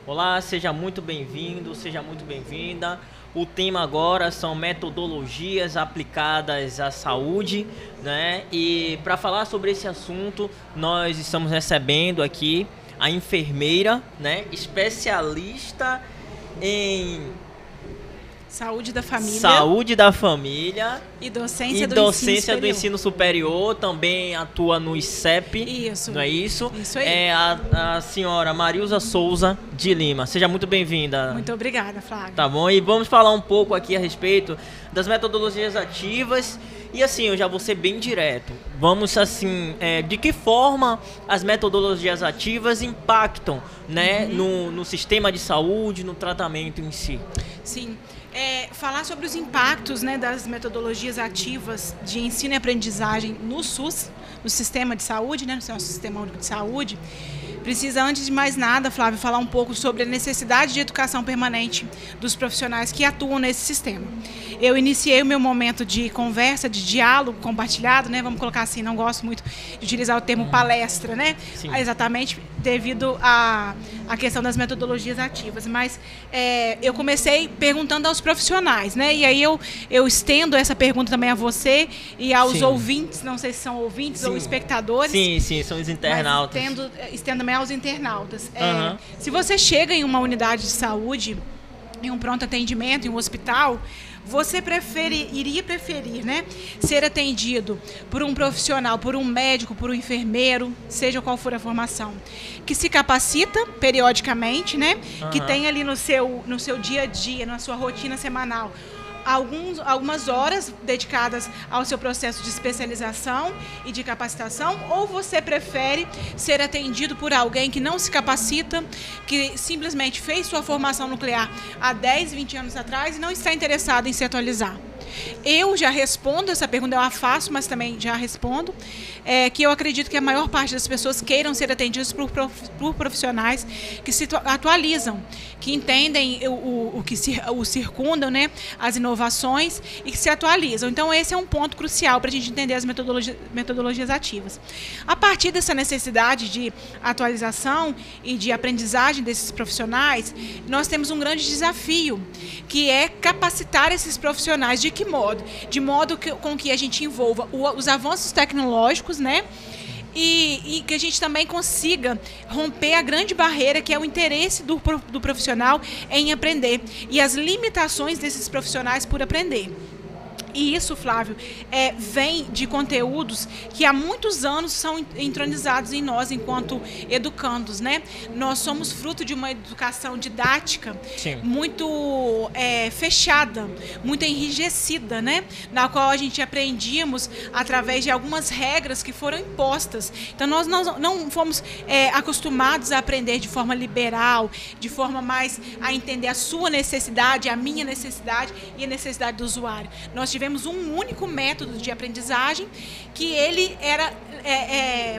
Olá, seja muito bem-vindo, seja muito bem-vinda. O tema agora são metodologias aplicadas à saúde, né? E para falar sobre esse assunto, nós estamos recebendo aqui a enfermeira, né? Especialista em saúde da família e docência do ensino superior. Também atua no ICEP. Isso. Não é isso? Isso aí. É a senhora Marilza Souza de Lima. Seja muito bem-vinda. Muito obrigada, Flávio. Tá bom? E vamos falar um pouco aqui a respeito das metodologias ativas. E assim, eu já vou ser bem direto. Vamos assim, de que forma as metodologias ativas impactam, né, no sistema de saúde, no tratamento em si? Sim. Falar sobre os impactos, né, das metodologias ativas de ensino e aprendizagem no SUS, no sistema de saúde, né, no nosso sistema único de saúde, precisa, antes de mais nada, Flávio, falar um pouco sobre a necessidade de educação permanente dos profissionais que atuam nesse sistema. Eu iniciei o meu momento de conversa, de diálogo compartilhado, né? Vamos colocar assim, não gosto muito de utilizar o termo palestra, né? Sim. Exatamente devido à questão das metodologias ativas. Mas eu comecei perguntando aos profissionais, né? E aí eu estendo essa pergunta também a você e aos ouvintes, não sei se são ouvintes ou espectadores. Sim, são os internautas. Mas estendo também aos internautas. Se você chega em uma unidade de saúde, em um pronto atendimento, em um hospital, você iria preferir, né, ser atendido por um profissional, por um médico, por um enfermeiro, seja qual for a formação, que se capacita periodicamente, né, que tem ali no seu dia a dia, na sua rotina semanal, algumas horas dedicadas ao seu processo de especialização e de capacitação, ou você prefere ser atendido por alguém que não se capacita, que simplesmente fez sua formação nuclear há 10, 20 anos atrás e não está interessado em se atualizar? Eu já respondo essa pergunta, eu a faço, mas também já respondo, que eu acredito que a maior parte das pessoas queiram ser atendidas por profissionais que se atualizam, que entendem o que o circundam, né, as inovações e que se atualizam. Então, esse é um ponto crucial para a gente entender as metodologias ativas. A partir dessa necessidade de atualização e de aprendizagem desses profissionais, nós temos um grande desafio, que é capacitar esses profissionais. De que modo? De modo com que a gente envolva os avanços tecnológicos, né? E que a gente também consiga romper a grande barreira que é o interesse do profissional em aprender e as limitações desses profissionais por aprender. E isso, Flávio, vem de conteúdos que há muitos anos são entronizados em nós enquanto educandos, né? Nós somos fruto de uma educação didática muito fechada, muito enrijecida, né? Na qual a gente aprendíamos através de algumas regras que foram impostas. Então, nós não fomos acostumados a aprender de forma liberal, de forma mais a entender a sua necessidade, a minha necessidade e a necessidade do usuário. Nós tivemos um único método de aprendizagem que ele era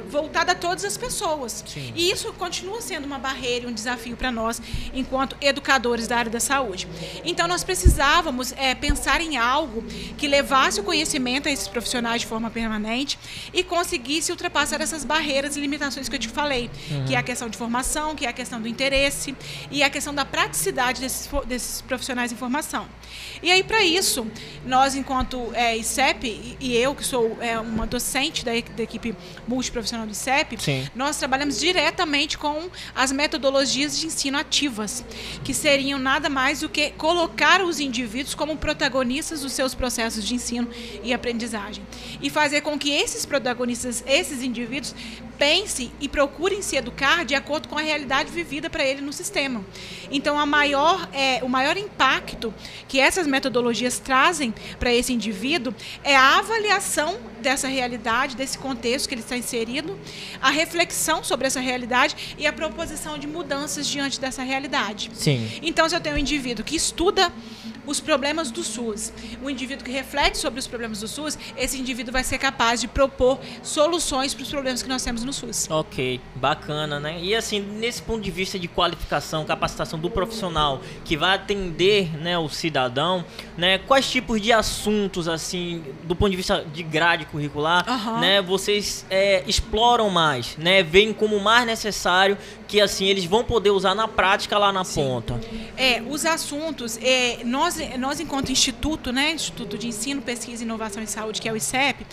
voltado a todas as pessoas. Sim. E isso continua sendo uma barreira e um desafio para nós, enquanto educadores da área da saúde. Então, nós precisávamos pensar em algo que levasse o conhecimento a esses profissionais de forma permanente e conseguisse ultrapassar essas barreiras e limitações que eu te falei, que é a questão de formação, que é a questão do interesse e a questão da praticidade desses profissionais em formação. E aí, para isso, nós, enquanto ICEP, e eu, que sou uma docente da equipe multiprofissional do ICEP, nós trabalhamos diretamente com as metodologias de ensino ativas, que seriam nada mais do que colocar os indivíduos como protagonistas dos seus processos de ensino e aprendizagem. E fazer com que esses protagonistas, esses indivíduos, pensem e procurem se educar de acordo com a realidade vivida para ele no sistema. Então, o maior impacto que essas metodologias trazem para esse indivíduo é a avaliação dessa realidade, desse contexto que ele está inserido, a reflexão sobre essa realidade e a proposição de mudanças diante dessa realidade. Sim. Então, se eu tenho um indivíduo que estuda os problemas do SUS. O indivíduo que reflete sobre os problemas do SUS, esse indivíduo vai ser capaz de propor soluções para os problemas que nós temos no SUS. Ok, bacana, né? E assim, nesse ponto de vista de qualificação, capacitação do profissional que vai atender, né, o cidadão, né, quais tipos de assuntos, assim, do ponto de vista de grade curricular, né, vocês exploram mais, né, veem como mais necessário que assim eles vão poder usar na prática lá na ponta? Os assuntos, nós enquanto instituto, né, Instituto de Ensino, Pesquisa, Inovação e Saúde, que é o ICEP,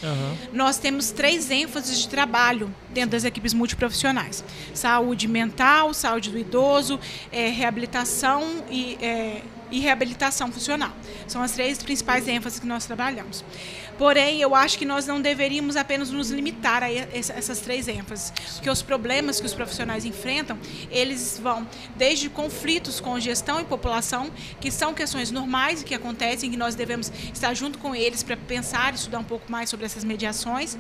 nós temos 3 ênfases de trabalho dentro das equipes multiprofissionais: saúde mental, saúde do idoso, reabilitação e reabilitação funcional. São as 3 principais ênfases que nós trabalhamos. Porém, eu acho que nós não deveríamos apenas nos limitar a essas 3 ênfases, porque os problemas que os profissionais enfrentam, eles vão desde conflitos com gestão e população, que são questões normais e que acontecem, que nós devemos estar junto com eles para pensar e estudar um pouco mais sobre essas mediações,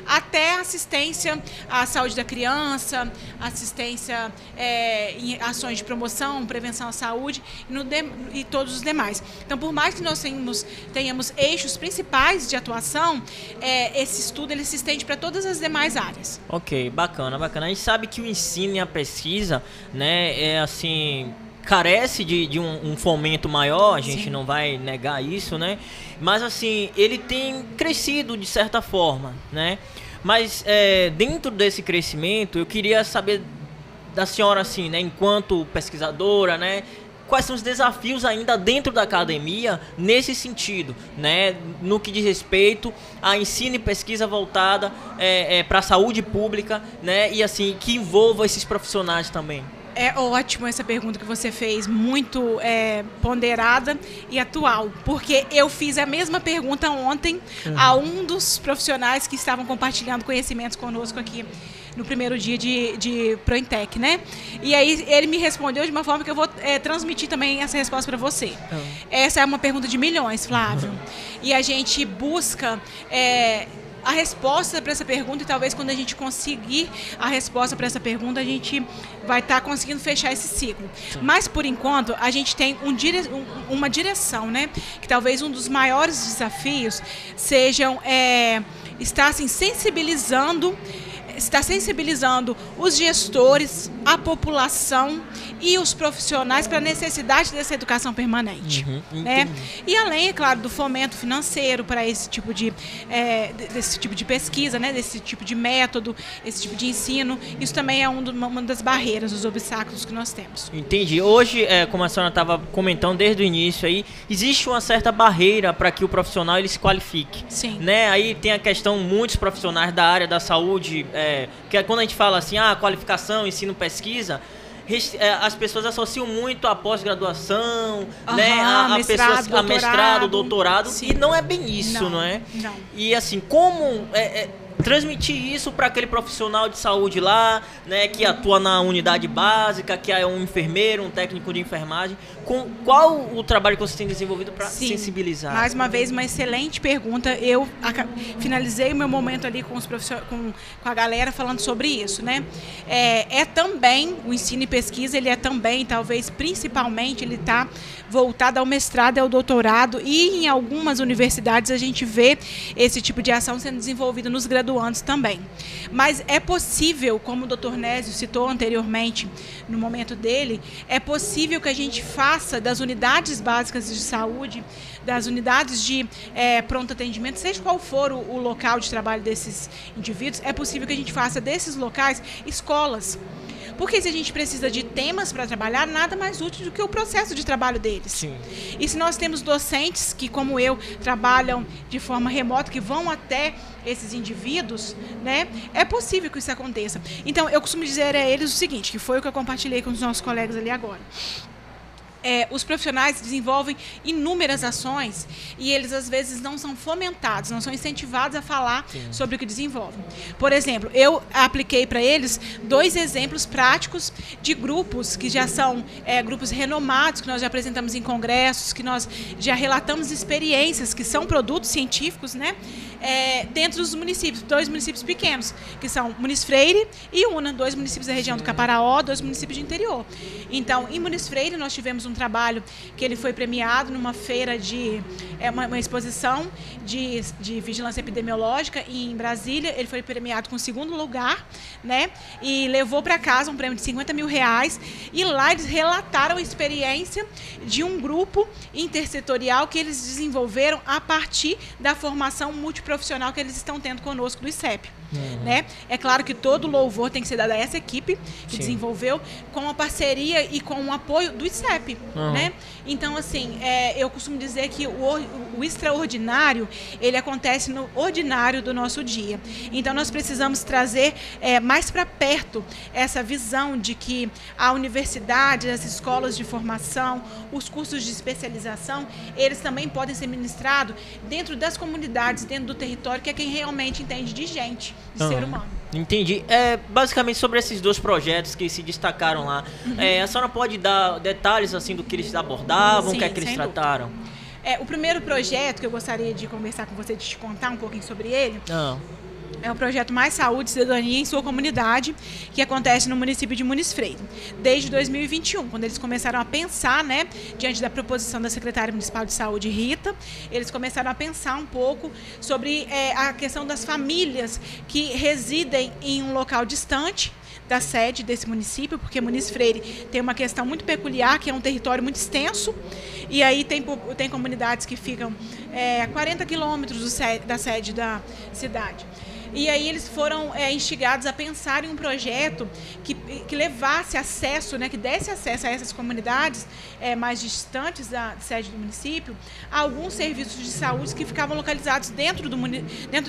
até assistência à saúde da criança, assistência em ações de promoção, prevenção à saúde e todos os demais. Então, por mais que nós tenhamos eixos principais de atuação, esse estudo ele se estende para todas as demais áreas. Ok, bacana, bacana. A gente sabe que o ensino e a pesquisa, né, assim, carece de um fomento maior, a gente não vai negar isso, né? Mas assim, ele tem crescido de certa forma, né? Mas dentro desse crescimento, eu queria saber da senhora, assim, né, enquanto pesquisadora, né, quais são os desafios ainda dentro da academia nesse sentido, né, no que diz respeito a ensino e pesquisa voltada para a saúde pública, né, e assim, que envolva esses profissionais também. É ótimo essa pergunta que você fez, muito ponderada e atual, porque eu fiz a mesma pergunta ontem a um dos profissionais que estavam compartilhando conhecimentos conosco aqui no primeiro dia de Prointec, né? E aí ele me respondeu de uma forma que eu vou transmitir também essa resposta para você. Essa é uma pergunta de milhões, Flávio. E a gente busca a resposta para essa pergunta, e talvez quando a gente conseguir a resposta para essa pergunta, a gente vai estar conseguindo fechar esse ciclo. Mas, por enquanto, a gente tem uma direção, né? Que talvez um dos maiores desafios sejam estar assim, sensibilizando os gestores, a população e os profissionais para a necessidade dessa educação permanente. Né? E além, é claro, do fomento financeiro para esse tipo de pesquisa, né? Desse tipo de método, esse tipo de ensino, isso também é uma das barreiras, dos obstáculos que nós temos. Entendi. Hoje, como a senhora estava comentando desde o início, aí, existe uma certa barreira para que o profissional ele se qualifique. Sim. Né? Aí tem a questão, muitos profissionais da área da saúde, que é quando a gente fala assim, qualificação, ensino, pesquisa, as pessoas associam muito a pós-graduação, né, a mestrado, doutorado, e não é bem isso, não é? Não. E assim, como transmitir isso para aquele profissional de saúde lá, né, que atua na unidade básica, que é um enfermeiro, um técnico de enfermagem, qual o trabalho que você tem desenvolvido para sensibilizar? Mais uma vez, uma excelente pergunta. Eu finalizei o meu momento ali com a galera falando sobre isso, né? Também o ensino e pesquisa, ele é também, talvez principalmente, ele está voltado ao mestrado e ao doutorado, e em algumas universidades a gente vê esse tipo de ação sendo desenvolvida nos graduandos também. Mas é possível, como o Dr. Nésio citou anteriormente, no momento dele, é possível que a gente faça das unidades básicas de saúde, das unidades de pronto atendimento, seja qual for o local de trabalho desses indivíduos, é possível que a gente faça desses locais escolas. Porque se a gente precisa de temas para trabalhar, nada mais útil do que o processo de trabalho deles. Sim. E se nós temos docentes que, como eu, trabalham de forma remota, que vão até esses indivíduos, né, é possível que isso aconteça. Então, eu costumo dizer a eles o seguinte, que foi o que eu compartilhei com os nossos colegas ali agora. Os profissionais desenvolvem inúmeras ações e eles, às vezes, não são fomentados, não são incentivados a falar sobre o que desenvolvem. Por exemplo, eu apliquei para eles 2 exemplos práticos de grupos que já são grupos renomados, que nós já apresentamos em congressos, que nós já relatamos experiências, que são produtos científicos, né? dentro dos municípios, 2 municípios pequenos, que são Muniz Freire e Una, 2 municípios da região do Caparaó, 2 municípios de interior. Então, em Muniz Freire, nós tivemos um trabalho que ele foi premiado numa feira uma exposição de vigilância epidemiológica em Brasília. Ele foi premiado com o 2º lugar, né? E levou para casa um prêmio de R$50 mil. E lá eles relataram a experiência de um grupo intersetorial que eles desenvolveram a partir da formação multiprofissional que eles estão tendo conosco do ICEP. Né? É claro que todo louvor tem que ser dado a essa equipe que desenvolveu, com a parceria e com o apoio do ICEP. Né? Então, assim, eu costumo dizer que o extraordinário, ele acontece no ordinário do nosso dia. Então, nós precisamos trazer mais para perto essa visão de que a universidade, as escolas de formação, os cursos de especialização, eles também podem ser ministrados dentro das comunidades, dentro do território, que é quem realmente entende de gente, de ser humano. Entendi. Basicamente sobre esses 2 projetos que se destacaram lá, a senhora pode dar detalhes assim do que eles abordavam, o que é que eles trataram? O primeiro projeto que eu gostaria de conversar com você, de te contar um pouquinho sobre ele, é o projeto Mais Saúde e Cidadania em Sua Comunidade, que acontece no município de Muniz Freire, desde 2021, quando eles começaram a pensar, né, diante da proposição da secretária municipal de saúde, Rita, eles começaram a pensar um pouco sobre a questão das famílias que residem em um local distante da sede desse município, porque Muniz Freire tem uma questão muito peculiar, que é um território muito extenso, e aí tem comunidades que ficam a 40 quilômetros da sede da cidade. E aí eles foram instigados a pensar em um projeto que levasse acesso, né, que desse acesso a essas comunidades mais distantes da sede do município, a alguns serviços de saúde que ficavam localizados dentro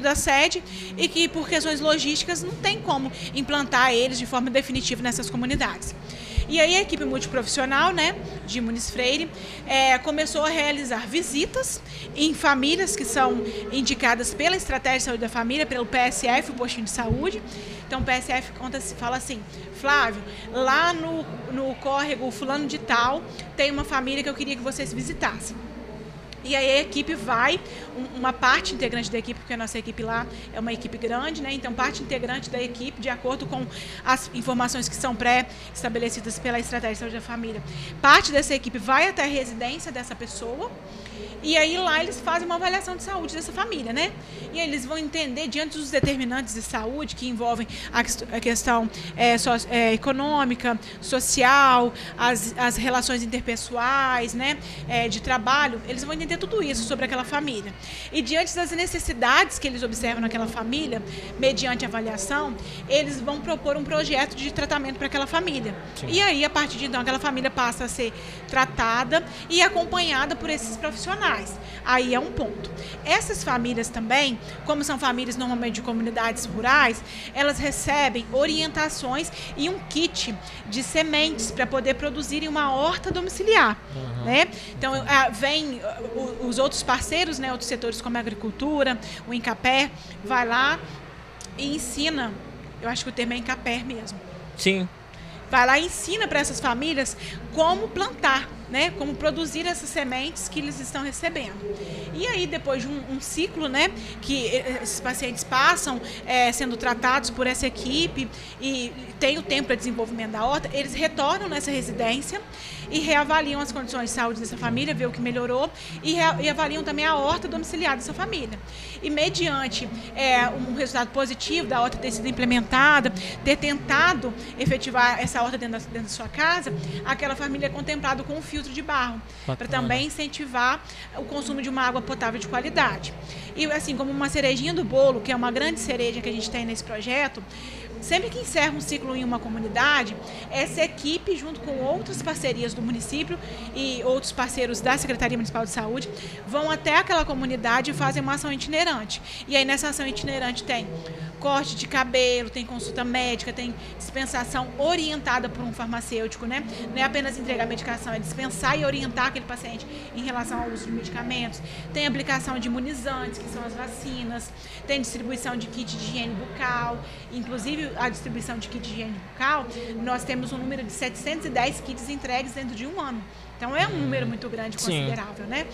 da sede e que, por questões logísticas, não tem como implantar eles de forma definitiva nessas comunidades. E aí a equipe multiprofissional, né, de Muniz Freire começou a realizar visitas em famílias que são indicadas pela Estratégia de Saúde da Família, pelo PSF, o Postinho de Saúde. Então o PSF fala assim: Flávio, lá no córrego fulano de tal, tem uma família que eu queria que vocês visitassem. E aí a equipe vai, uma parte integrante da equipe, porque a nossa equipe lá é uma equipe grande, né? Então parte integrante da equipe, de acordo com as informações que são pré-estabelecidas pela Estratégia de Saúde da Família, parte dessa equipe vai até a residência dessa pessoa, e aí lá eles fazem uma avaliação de saúde dessa família, né? E aí eles vão entender, diante dos determinantes de saúde, que envolvem a questão econômica, social, as relações interpessoais, né? De trabalho, eles vão entender tudo isso sobre aquela família. E diante das necessidades que eles observam naquela família, mediante avaliação, eles vão propor um projeto de tratamento para aquela família. Sim. E aí, a partir de então, aquela família passa a ser tratada e acompanhada por esses profissionais. Aí é um ponto. Essas famílias também, como são famílias normalmente de comunidades rurais, elas recebem orientações e um kit de sementes para poder produzirem uma horta domiciliar. Né? Então, vem os outros parceiros, né, outros setores como a agricultura, o Incapé, vai lá e ensina, eu acho que o termo é Incapé mesmo. Sim. Vai lá e ensina para essas famílias como plantar, né, como produzir essas sementes que eles estão recebendo. E aí, depois de um ciclo, né, que esses pacientes passam sendo tratados por essa equipe e tem o tempo para desenvolvimento da horta, eles retornam nessa residência e reavaliam as condições de saúde dessa família, vê o que melhorou e avaliam também a horta domiciliar dessa família. E mediante um resultado positivo da horta ter sido implementada, ter tentado efetivar essa horta dentro da sua casa, aquela família é contemplada com um filtro de barro, para também incentivar o consumo de uma água potável de qualidade. E assim, como uma cerejinha do bolo, que é uma grande cereja que a gente tem nesse projeto, sempre que encerra um ciclo em uma comunidade, essa equipe, junto com outras parcerias do município e outros parceiros da Secretaria Municipal de Saúde, vão até aquela comunidade e fazem uma ação itinerante. E aí nessa ação itinerante tem corte de cabelo, tem consulta médica, tem dispensação orientada por um farmacêutico, né? Não é apenas entregar medicação, é dispensar e orientar aquele paciente em relação ao uso de medicamentos. Tem aplicação de imunizantes, que são as vacinas, tem distribuição de kit de higiene bucal, inclusive a distribuição de kit de higiene bucal, nós temos um número de 710 kits entregues dentro de um ano. Então é um número muito grande, considerável, né?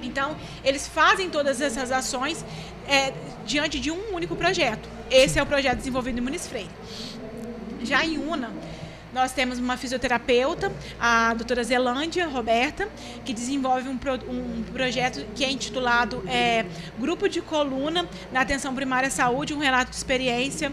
Então, eles fazem todas essas ações diante de um único projeto. Esse é o projeto desenvolvido em Muniz Freire. Já em Una, nós temos uma fisioterapeuta, a doutora Zelândia Roberta, que desenvolve um projeto que é intitulado Grupo de Coluna na Atenção Primária à Saúde, um relato de experiência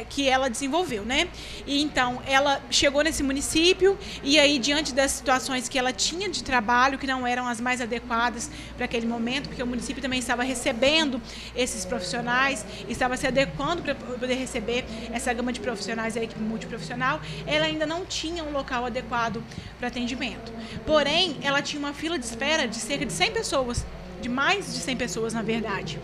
que ela desenvolveu, né? E então, ela chegou nesse município e aí, diante das situações que ela tinha de trabalho, que não eram as mais adequadas para aquele momento, porque o município também estava recebendo esses profissionais, estava se adequando para poder receber essa gama de profissionais, a equipe multiprofissional, ela ainda não tinha um local adequado para atendimento. Porém, ela tinha uma fila de espera de cerca de 100 pessoas, de mais de 100 pessoas, na verdade.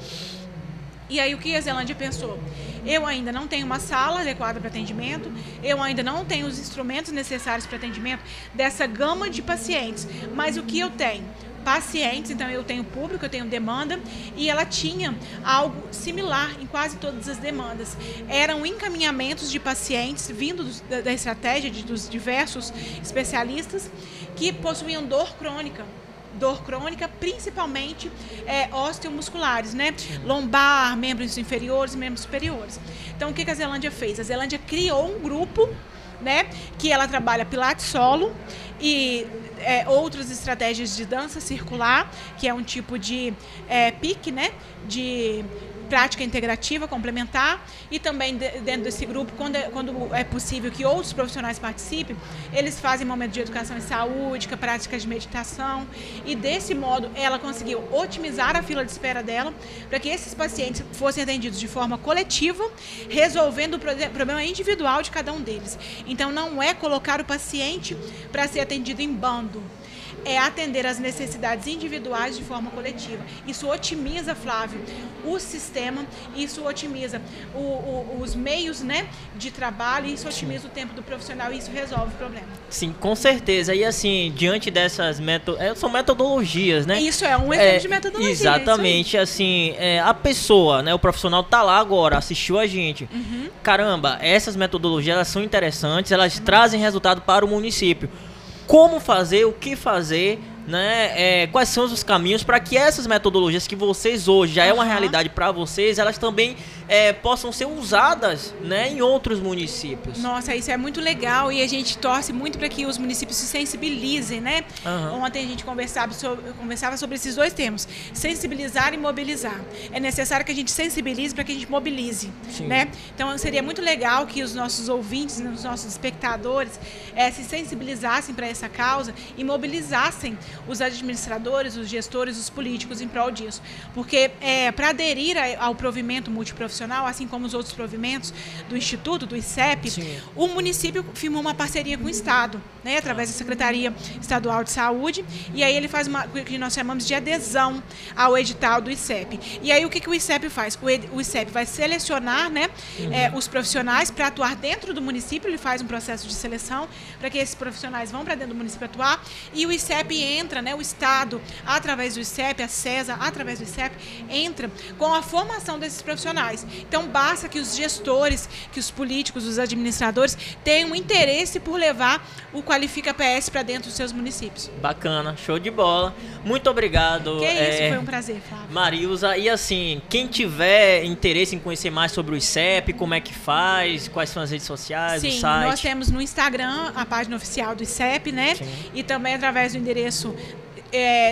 E aí, o que a Zelândia pensou? Eu ainda não tenho uma sala adequada para atendimento, eu ainda não tenho os instrumentos necessários para atendimento dessa gama de pacientes, mas o que eu tenho? Pacientes, então eu tenho público, eu tenho demanda, e ela tinha algo similar em quase todas as demandas. Eram encaminhamentos de pacientes vindos da estratégia dos diversos especialistas que possuíam dor crônica, principalmente osteomusculares, né? Lombar, membros inferiores e membros superiores. Então, o que a Zelândia fez? A Zelândia criou um grupo, né, que ela trabalha pilates solo e outras estratégias de dança circular, que é um tipo de PIC, né, de prática integrativa complementar, e também dentro desse grupo, quando é possível que outros profissionais participem, eles fazem momento de educação em saúde, práticas de meditação, e desse modo ela conseguiu otimizar a fila de espera dela para que esses pacientes fossem atendidos de forma coletiva, resolvendo o problema individual de cada um deles. Então não é colocar o paciente para ser atendido em bando, é atender às necessidades individuais de forma coletiva. Isso otimiza, Flávio, o sistema, isso otimiza os meios, né, de trabalho, isso otimiza o tempo do profissional e isso resolve o problema. Sim, com certeza. E assim, diante dessas são metodologias, né? Isso é um exemplo de metodologia. Exatamente, assim, a pessoa, né, o profissional tá lá agora, assistiu a gente. Caramba, essas metodologias, elas são interessantes, elas trazem resultado para o município. Como fazer, o que fazer, né? Quais são os caminhos para que essas metodologias que vocês hoje já é uma realidade para vocês, elas também possam ser usadas, né, em outros municípios. Nossa, isso é muito legal e a gente torce muito para que os municípios se sensibilizem, né? Ontem a gente conversava sobre esses dois termos, sensibilizar e mobilizar. É necessário que a gente sensibilize para que a gente mobilize, né? Então seria muito legal que os nossos ouvintes, os nossos espectadores se sensibilizassem para essa causa e mobilizassem os administradores, os gestores, os políticos em prol disso. Porque para aderir ao provimento multiprofissional, assim como os outros provimentos do Instituto, do ICEP, o município firmou uma parceria com o Estado, né, através da Secretaria Estadual de Saúde, e aí ele faz o que nós chamamos de adesão ao edital do ICEP. E aí o que o ICEP faz? O ICEP vai selecionar, né, os profissionais para atuar dentro do município, ele faz um processo de seleção para que esses profissionais vão para dentro do município atuar, e o ICEP entra, né, o Estado, através do ICEP, a CESA, através do ICEP, entra com a formação desses profissionais. Então, basta que os gestores, que os políticos, os administradores tenham interesse por levar o Qualifica PS para dentro dos seus municípios. Bacana, show de bola. Muito obrigado. Que isso, foi um prazer, Flávio. Marilza, e assim, quem tiver interesse em conhecer mais sobre o ICEP, como é que faz, quais são as redes sociais, o site? Nós temos no Instagram a página oficial do ICEP, né? E também através do endereço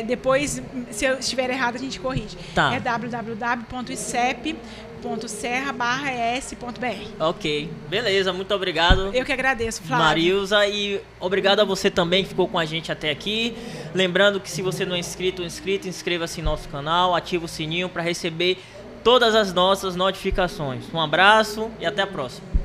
depois, se eu estiver errado, a gente corrige. É www.icep.serra/es.br. Ok, beleza, muito obrigado. Eu que agradeço, Flávio. Marilza, e obrigado a você também que ficou com a gente até aqui. Lembrando que se você não é inscrito, inscreva-se em nosso canal, ativa o sininho para receber todas as nossas notificações. Um abraço e até a próxima.